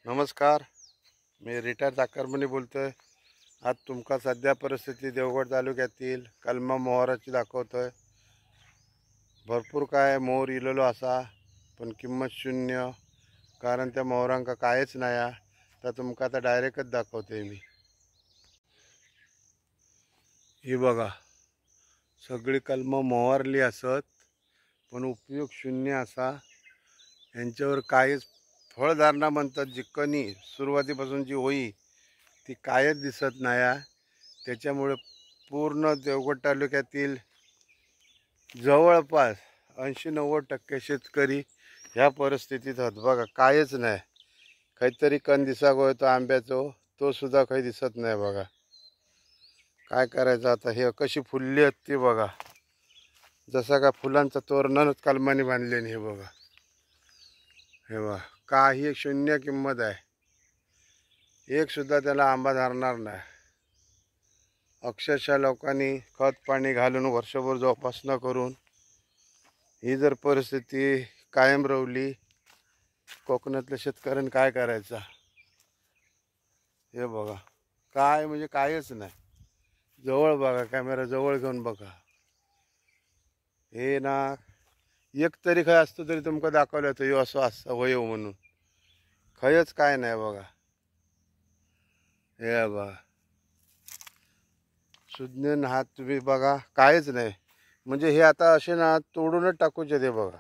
नमस्कार. मी रिटायर चाकरमनी बोलतोय. आज तुमका सध्या परिस्थिती देवगड तालुक्यातील कलमा मोहराची दाखवतोय. भरपूर काय मोहर इलेलो असा, पण किंमत शून्य. कारण त्या मोहरांका कायच नाही. तर तुमका आता डायरेक्टच दाखवतोय मी. ही बघा, सगळी कलमा मोहरली असत, पण उपयोग शून्य असा. यांच्यावर काहीच फळधारणा म्हणतात जी कणी सुरुवातीपासून जी होई ती कायच दिसत नाही. त्याच्यामुळे पूर्ण देवगड तालुक्यातील जवळपास 80-90% शेतकरी ह्या परिस्थितीत आहेत. बघा, कायच नाही. काहीतरी कण दिसागो येतो आंब्याचो, तो सुद्धा काही दिसत नाही. बघा काय करायचं आता. हे कशी फुलली आहेत ती बघा, जसं का फुलांचं तोरणच कलमानी बांधले. हे बघा, हे बघा, काही शून्य किंमत आहे. एक सुद्धा त्याला आंबा धरणार नाही. अक्षरशः लोकांनी खत पाणी घालून वर्षभर जोपासना करून ही जर परिस्थिती कायम राहिली, कोकणातल्या शेतकऱ्यांनी काय करायचं. हे बघा, काय म्हणजे कायच नाही. जवळ बघा, कॅमेरा जवळ घेऊन बघा. हे ना, एक तरी खय असतो तरी तुमका दाखवलं होतं यो असं असं होय म्हणून. खयच काय नाही बघा. हे बघा, सुज्ञन हात तुम्ही बघा, कायच नाही. म्हणजे हे आता असे ना तोडूनच टाकूचे. ते बघा,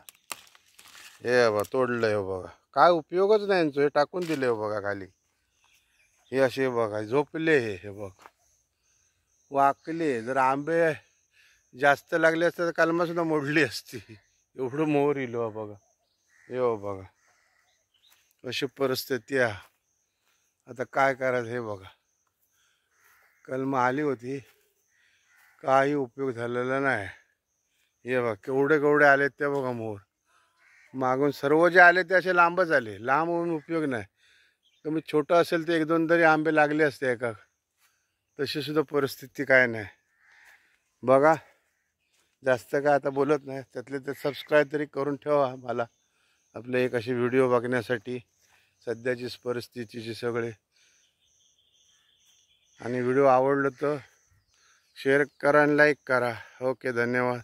हे बघा तोडलं. हे बघा, काय उपयोगच नाही यांचं. हे टाकून दिले. हो बघा खाली. हे असे बघा झोपले. हे बघ वाकले. जर आंबे जास्त लागले असते तर कलमा सुद्धा मोडली असती. एवढं मोहर इलो. हो बघा, हे हो बघा, अशी परिस्थिती आहे. आता काय करायचं. हे बघा, कलमा आली होती, काही उपयोग झालेला नाही. हे बघा केवढे केवढे आले ते बघा मोहर. मागून सर्व जे आले ते असे लांबच आले. लांब होऊन उपयोग नाही. कमी छोटं असेल तर 1-2 तरी आंबे लागले असते एका. तशी सुद्धा परिस्थिती काय नाही. बघा, जास्त काय आता बोलत नाही. त्यातले ते सबस्क्राईब तरी करून ठेवा मला, आपले एक असे व्हिडिओ बघण्यासाठी सध्याची परिस्थितीची सगळे. आणि व्हिडिओ आवडलं तर शेअर करा आणि लाईक करा. ओके, धन्यवाद.